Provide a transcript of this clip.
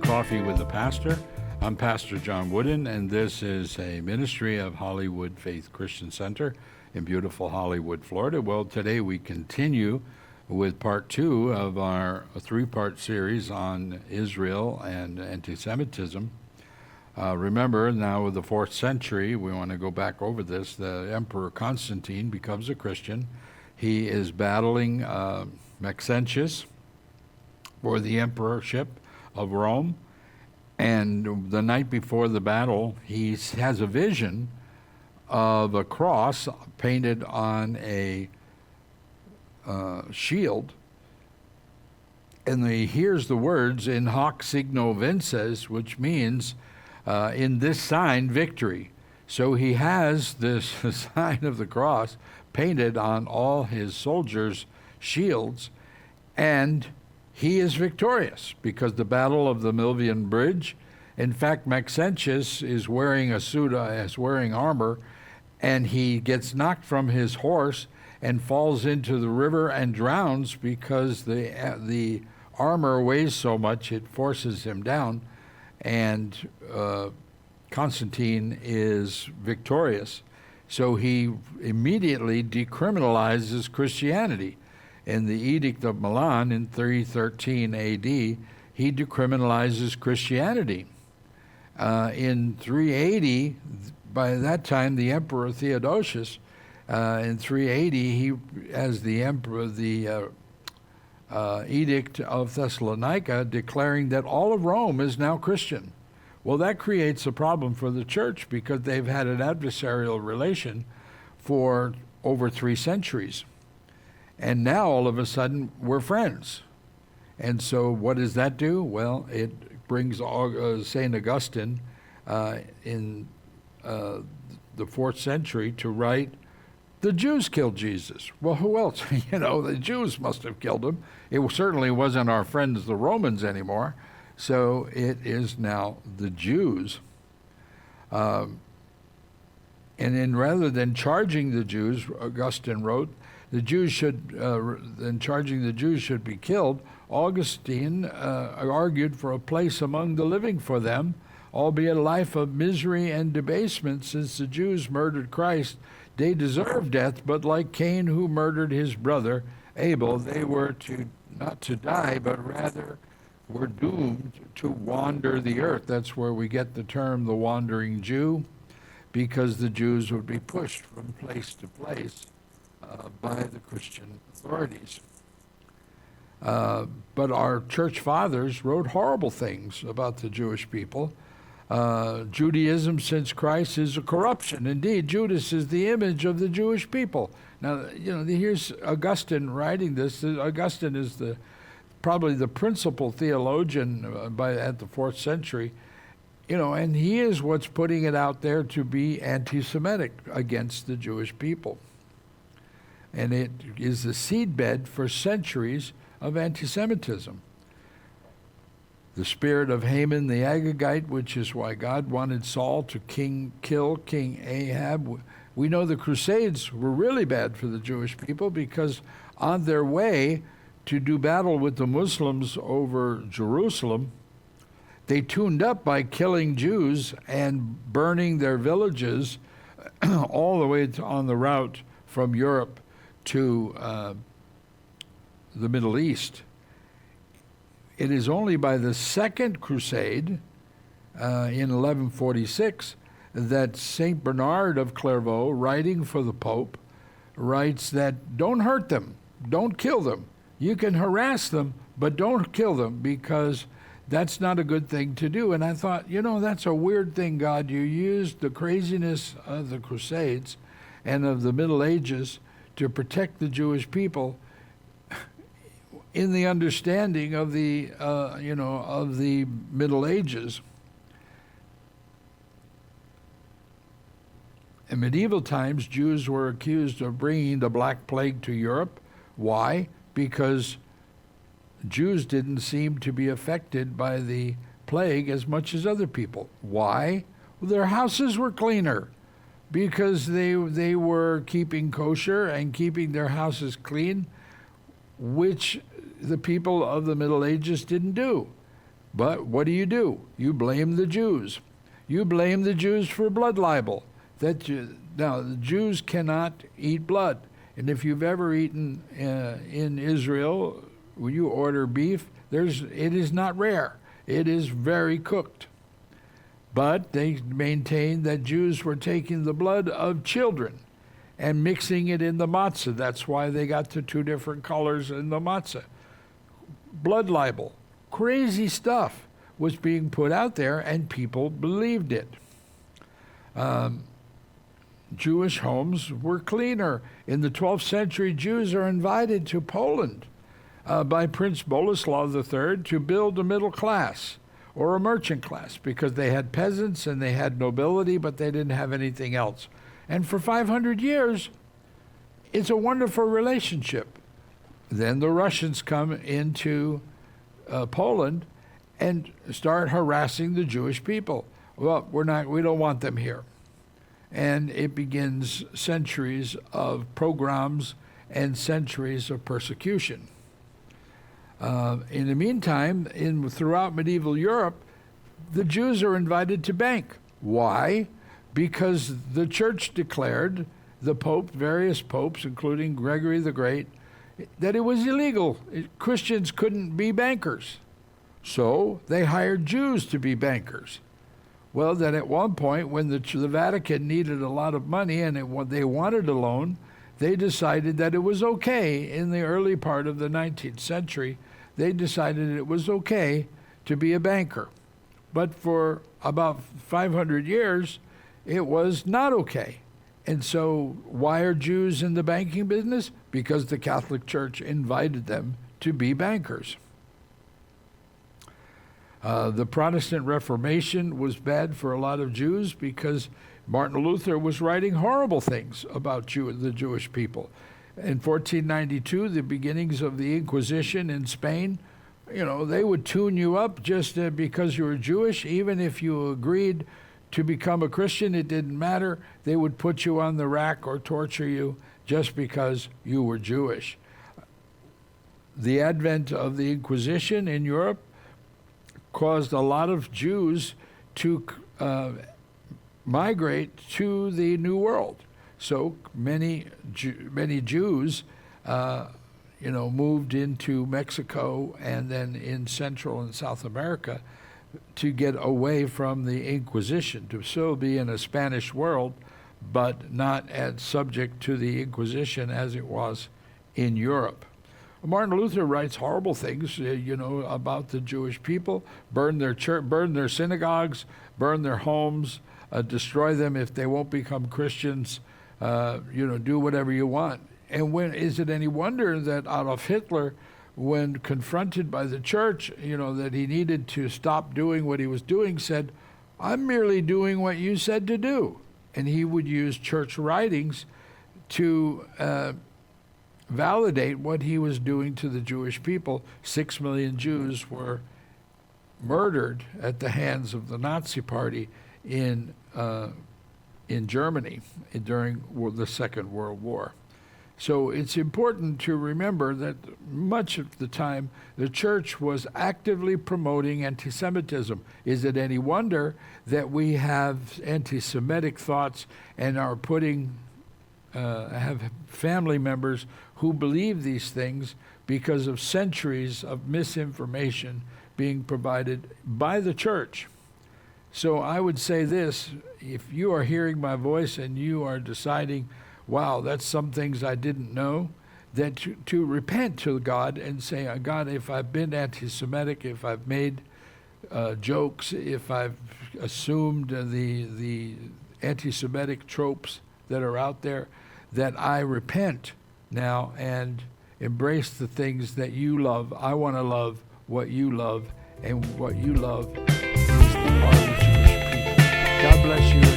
Coffee with the Pastor. I'm Pastor John Woodin, and this is a ministry of Hollywood Faith Christian Center in beautiful Hollywood, Florida. Well, today we continue with part 2 of our 3-part series on Israel and anti-Semitism. Remember, now with the 4th century, we want to go back over this, the Emperor Constantine becomes a Christian. He is battling Maxentius for the emperorship of Rome, and the night before the battle, he has a vision of a cross painted on a shield, and he hears the words in hoc signo vinces, which means in this sign, victory. So he has this sign of the cross painted on all his soldiers' shields, and he is victorious because the Battle of the Milvian Bridge. In fact, Maxentius is wearing a suit, is wearing armor, and he gets knocked from his horse and falls into the river and drowns because the armor weighs so much it forces him down, and Constantine is victorious. So he immediately decriminalizes Christianity. In the Edict of Milan in 313 AD, he decriminalizes Christianity. In 380, by that time, the Emperor Theodosius, in 380, he, as the emperor, the Edict of Thessalonica, declaring that all of Rome is now Christian. Well, that creates a problem for the church because they've had an adversarial relation for over 3 centuries. And now, all of a sudden, we're friends. And so what does that do? Well, it brings St. Augustine in the 4th century to write, the Jews killed Jesus. Well, who else? The Jews must have killed him. It certainly wasn't our friends, the Romans, anymore. So it is now the Jews. And then rather than charging the Jews, Augustine wrote, the Jews should, in charging the Jews should be killed, Augustine argued for a place among the living for them, albeit a life of misery and debasement, since the Jews murdered Christ. They deserved death, but like Cain who murdered his brother Abel, they were not to die, but rather were doomed to wander the earth. That's where we get the term the wandering Jew, because the Jews would be pushed from place to place by the Christian authorities. But our church fathers wrote horrible things about the Jewish people. Judaism since Christ is a corruption. Indeed, Judas is the image of the Jewish people. Now, here's Augustine writing this. Augustine is probably the principal theologian at the 4th century, and he is what's putting it out there to be anti-Semitic against the Jewish people. And it is the seedbed for centuries of anti-Semitism. The spirit of Haman the Agagite, which is why God wanted Saul to kill King Ahab. We know the Crusades were really bad for the Jewish people because on their way to do battle with the Muslims over Jerusalem, they tuned up by killing Jews and burning their villages all the way on the route from Europe to the Middle East. It is only by the Second Crusade in 1146 that St. Bernard of Clairvaux, writing for the Pope, writes that don't hurt them, don't kill them. You can harass them, but don't kill them, because that's not a good thing to do. And I thought, that's a weird thing, God. You used the craziness of the Crusades and of the Middle Ages to protect the Jewish people in the understanding of the, of the Middle Ages. In medieval times, Jews were accused of bringing the Black Plague to Europe. Why? Because Jews didn't seem to be affected by the plague as much as other people. Why? Well, their houses were cleaner because they were keeping kosher and keeping their houses clean, which the people of the Middle Ages didn't do. But what do? You blame the Jews. You blame the Jews for blood libel. Now, the Jews cannot eat blood. And if you've ever eaten in Israel, when you order beef, it is not rare. It is very cooked. But they maintained that Jews were taking the blood of children and mixing it in the matzah. That's why they got the two different colors in the matzah. Blood libel. Crazy stuff was being put out there, and people believed it. Jewish homes were cleaner. In the 12th century, Jews are invited to Poland by Prince Boleslaw III to build a middle class or a merchant class, because they had peasants and they had nobility, but they didn't have anything else. And for 500 years, it's a wonderful relationship. Then the Russians come into Poland and start harassing the Jewish people. Well, we don't want them here. And it begins centuries of pogroms and centuries of persecution. In the meantime, throughout medieval Europe, the Jews are invited to bank. Why? Because the church declared, various popes, including Gregory the Great, that it was illegal. Christians couldn't be bankers. So they hired Jews to be bankers. Well, then at one point, when the Vatican needed a lot of money and they wanted a loan, they decided that it was okay. In the early part of the 19th century, they decided it was okay to be a banker. But for about 500 years, it was not okay. And so why are Jews in the banking business? Because the Catholic Church invited them to be bankers. The Protestant Reformation was bad for a lot of Jews because Martin Luther was writing horrible things about the Jewish people. In 1492, the beginnings of the Inquisition in Spain, they would tune you up just because you were Jewish. Even if you agreed to become a Christian, it didn't matter. They would put you on the rack or torture you just because you were Jewish. The advent of the Inquisition in Europe caused a lot of Jews to migrate to the New World. So many Jews, moved into Mexico and then in Central and South America to get away from the Inquisition, to still be in a Spanish world, but not as subject to the Inquisition as it was in Europe. Martin Luther writes horrible things, about the Jewish people: burn their church, burn their synagogues, burn their homes, destroy them if they won't become Christians. Do whatever you want. And is it any wonder that Adolf Hitler, when confronted by the church, that he needed to stop doing what he was doing, said, "I'm merely doing what you said to do." And he would use church writings to validate what he was doing to the Jewish people. 6 million Jews were murdered at the hands of the Nazi Party in Germany during the Second World War. So it's important to remember that much of the time the church was actively promoting anti-Semitism. Is it any wonder that we have anti-Semitic thoughts and are have family members who believe these things because of centuries of misinformation being provided by the church? So I would say this: if you are hearing my voice and you are deciding, wow, that's some things I didn't know, then to repent to God and say, God, if I've been anti-Semitic, if I've made jokes, if I've assumed the anti-Semitic tropes that are out there, that I repent now and embrace the things that you love. I want to love what you love, and what you love is the heart of the Jewish people. God bless you.